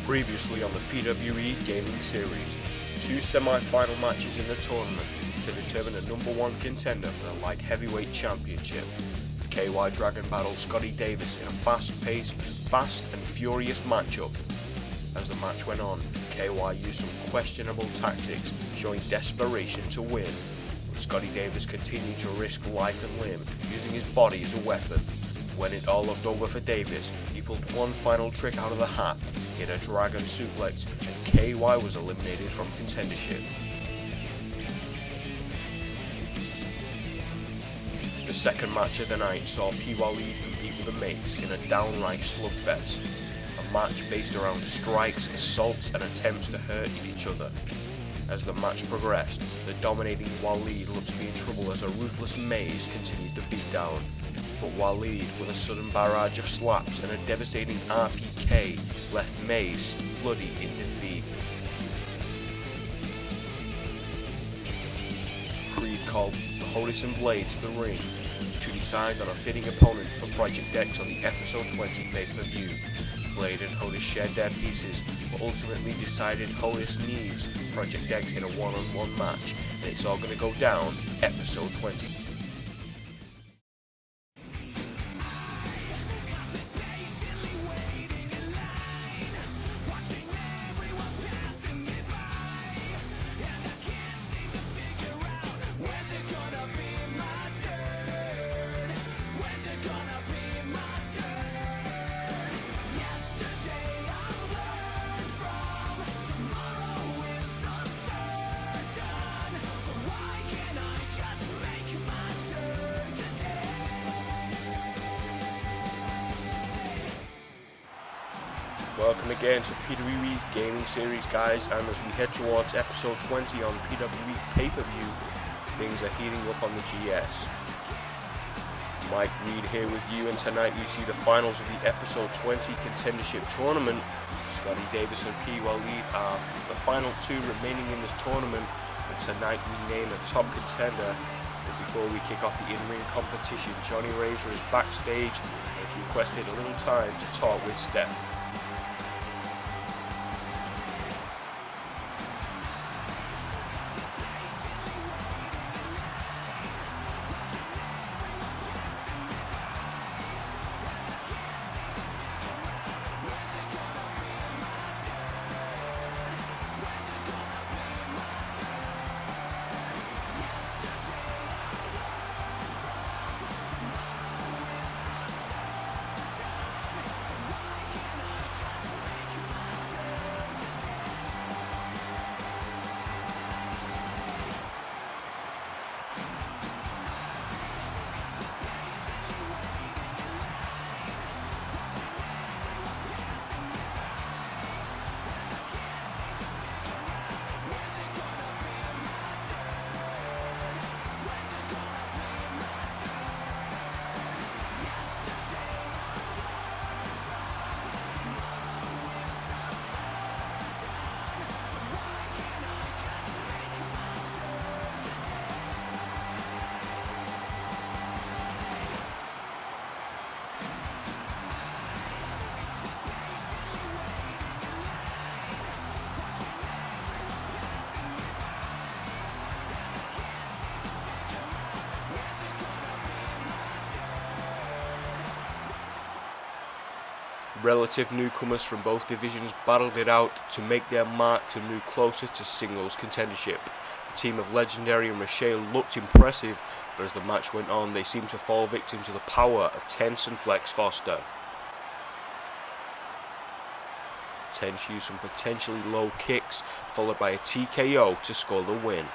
Previously on the PWE Gaming Series, 2 semi-final matches in the tournament to determine a #1 contender for the Light Heavyweight Championship. KY Dragon battled Scotty Davis in a fast-paced, fast and furious matchup. As the match went on, KY used some questionable tactics, showing desperation to win. But Scotty Davis continued to risk life and limb, using his body as a weapon. When it all looked over for Davis, he pulled one final trick out of the hat, hit a dragon suplex, and KY was eliminated from contendership. The second match of the night saw PWaleed compete with the Mates in a downright slugfest. A match based around strikes, assaults and attempts to hurt each other. As the match progressed, the dominating Waleed looked to be in trouble as a ruthless Maze continued to beat down. But Waleed, with a sudden barrage of slaps and a devastating RPK, left Maze bloody in defeat. Creed called the Horizon Blade to the ring to decide on a fitting opponent for Project X on the Episode 20 pay-per-view. Blade and Hodis shared their pieces, but ultimately decided Hodis needs Project X in a one-on-one match, and it's all going to go down Episode 20. Welcome again to PWE's Gaming Series, guys, and as we head towards episode 20 on PWE pay-per-view, things are heating up on the GS. Mike Reed here with you, and tonight we see the finals of the episode 20 contendership tournament. Scotty Davis and PWaleed are the final two remaining in this tournament, and tonight we name a top contender. But before we kick off the in-ring competition, Johnny Razor is backstage and has requested a little time to talk with Steph. Relative newcomers from both divisions battled it out to make their mark to move closer to singles contendership. The team of Legendary and Reshail looked impressive, but as the match went on, they seemed to fall victim to the power of Tense and Flex Foster. Tense used some potentially low kicks, followed by a TKO to score the win.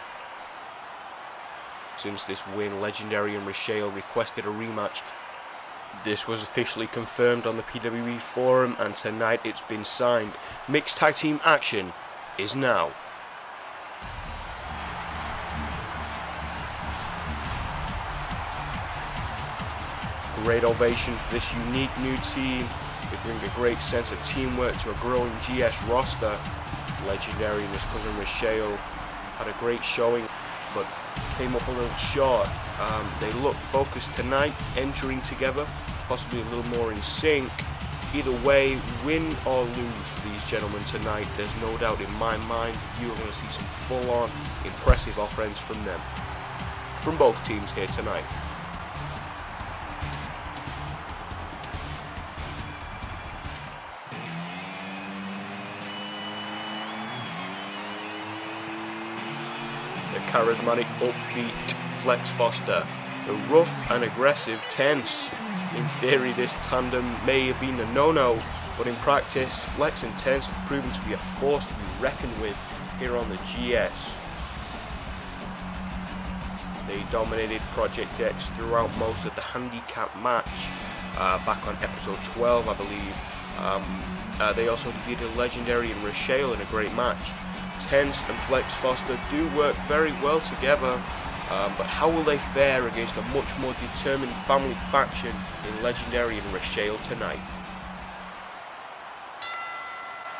Since this win, Legendary and Reshail requested a rematch. This was officially confirmed on the PWE Forum, and tonight it's been signed. Mixed tag team action is now. Great ovation for this unique new team. They bring a great sense of teamwork to a growing GS roster. Legendary and his cousin Reshail had a great showing, but came up a little short. They look focused tonight, entering together, possibly a little more in sync. Either way, win or lose for these gentlemen tonight, there's no doubt in my mind you are going to see some full-on impressive offense from them, from both teams here tonight. The charismatic, upbeat Flex Foster, the rough and aggressive Tense. In theory, this tandem may have been a no-no, but in practice, Flex and Tense have proven to be a force to be reckoned with here on the GS. They dominated Project X throughout most of the handicap match, back on episode 12, I believe. They also defeated Legendary and Reshail in a great match. Tense and Flex Foster do work very well together, but how will they fare against a much more determined family faction in Legendary and Reshail tonight?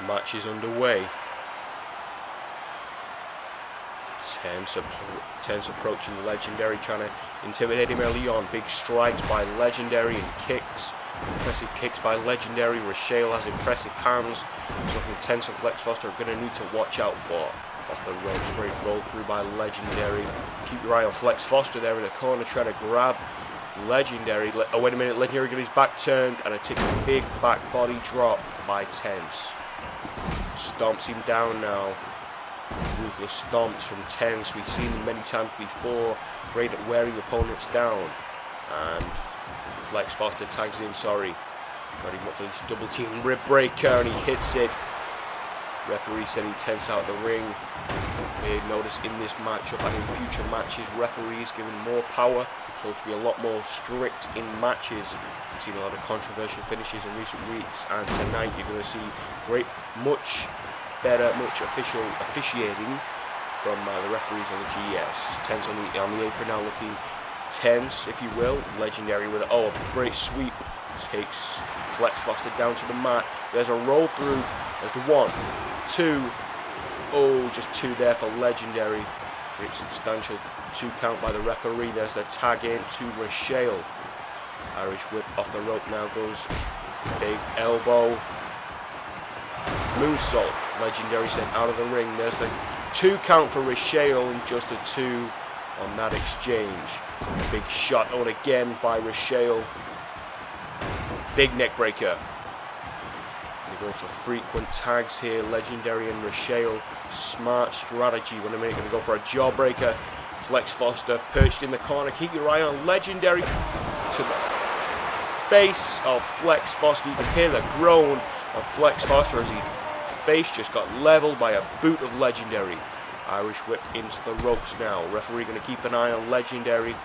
Match is underway. Tense approaching Legendary, trying to intimidate him early on. Big strikes by Legendary and kicks. Impressive kicks by Legendary. Reshail has impressive hands. Something Tense and Flex Foster are going to need to watch out for. Off the ropes, great roll through by Legendary. Keep your eye on Flex Foster there in the corner, trying to grab Legendary. Oh, wait a minute, Legendary got his back turned and takes a big back body drop by Tense. Stomps him down now. Ruthless stomps from Tense. We've seen them many times before. Great at wearing opponents down. And Flex Foster tags in, sorry. Got him up for this double team rib breaker and he hits it. Referee sending Tense out the ring. We notice in this matchup and in future matches, referees given more power, told to be a lot more strict in matches. We've seen a lot of controversial finishes in recent weeks, and tonight you're going to see much better, much officiating from the referees on the GS. Tense on the apron now, looking tense, if you will. Legendary with a great sweep, takes Flex Foster down to the mat. There's a roll through. There's the 1, 2. Oh, just 2 there for Legendary. Great substantial 2 count by the referee. There's the tag in to Reshail. Irish whip off the rope now goes. Big elbow. Moonsault. Legendary sent out of the ring. There's the 2 count for Reshail and just a 2 on that exchange. Big shot on again by Reshail. Big neck breaker. They go for frequent tags here. Legendary and Reshail. Smart strategy. When they're going to go for a jawbreaker. Flex Foster perched in the corner. Keep your eye on Legendary. To the face of Flex Foster. You can hear the groan of Flex Foster as his face just got leveled by a boot of Legendary. Irish whip into the ropes now. Referee going to keep an eye on Legendary.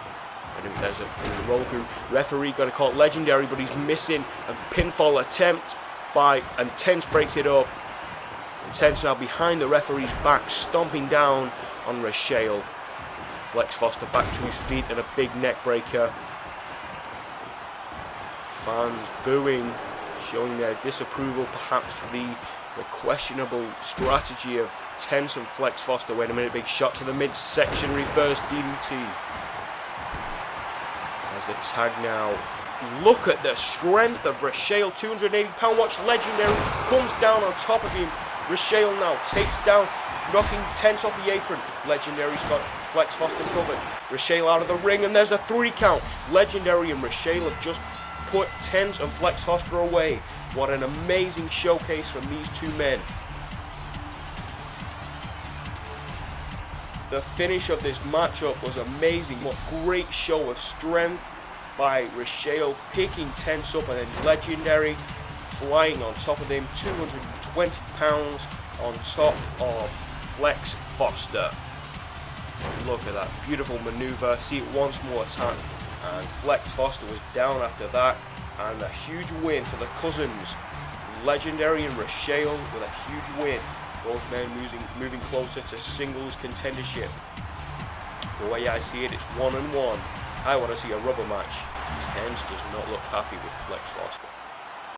And there's a roll through. Referee going to call it Legendary, but he's missing a pinfall attempt and Tense breaks it up. And Tense now behind the referee's back, stomping down on Reshail. Flex Foster back to his feet and a big neck breaker. Fans booing, showing their disapproval perhaps for the questionable strategy of Tense and Flex Foster. Wait a minute, big shot to the midsection, reverse DDT. There's the tag now. Look at the strength of Reshail, 280-pound. Watch Legendary comes down on top of him. Reshail now takes down, knocking Tense off the apron. Legendary's got Flex Foster covered. Reshail out of the ring, and there's a 3 count. Legendary and Reshail have just put Tense and Flex Foster away. What an amazing showcase from these 2 men. The finish of this matchup was amazing. What great show of strength by Reshail, picking Tense up, and then Legendary flying on top of him. 220 pounds on top of Flex Foster. Look at that beautiful maneuver. See it once more time. And Flex Foster was down after that. And a huge win for the cousins. Legendary and Reshail with a huge win. Both men moving closer to singles contendership. The way I see it, it's 1-1. I want to see a rubber match. Tense does not look happy with Flex Foster.